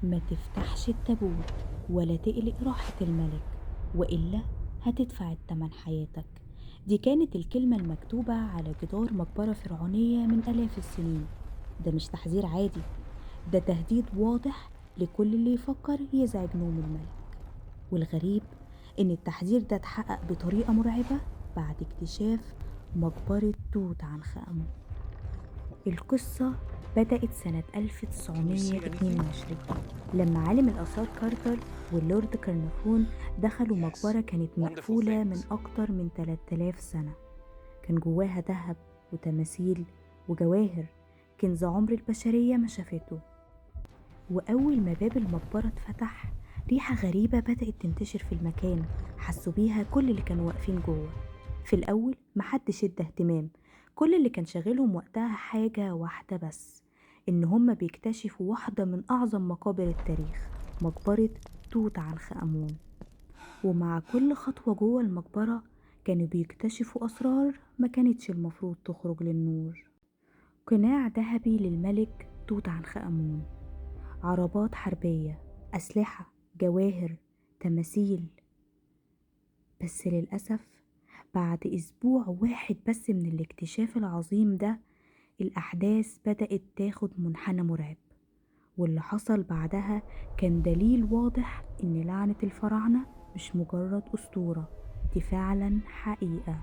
ما تفتحش التابوت ولا تقلق راحة الملك، وإلا هتدفع التمن حياتك. دي كانت الكلمة المكتوبة على جدار مقبرة فرعونية من آلاف السنين. ده مش تحذير عادي، ده تهديد واضح لكل اللي يفكر يزعج نوم الملك. والغريب إن التحذير ده اتحقق بطريقة مرعبة بعد اكتشاف مقبرة توت عنخ آمون. القصة بدأت سنة Can you see anything? 1922 لما عالم الآثار كارتر واللورد كارنافون دخلوا Yes. مقبرة كانت Wonderful مقفولة من things. أكتر من 3000 سنة. كان جواها ذهب وتماثيل وجواهر، كنز عمر البشرية ما شافته. وأول ما باب المقبرة اتفتح، ريحة غريبة بدأت تنتشر في المكان، حسوا بيها كل اللي كانوا واقفين جوه. في الأول محدش ادى اهتمام، كل اللي كان شاغلهم وقتها حاجة واحدة بس، إن هما بيكتشفوا واحدة من أعظم مقابر التاريخ، مقبرة توت عنخ آمون. ومع كل خطوة جوه المقبرة كانوا بيكتشفوا أسرار ما كانتش المفروض تخرج للنور. قناع ذهبي للملك توت عنخ آمون، عربات حربية، أسلحة، جواهر، تماثيل. بس للأسف بعد أسبوع واحد بس من الاكتشاف العظيم ده، الأحداث بدأت تاخد منحنى مرعب. واللي حصل بعدها كان دليل واضح إن لعنة الفراعنة مش مجرد أسطورة، دي فعلا حقيقة.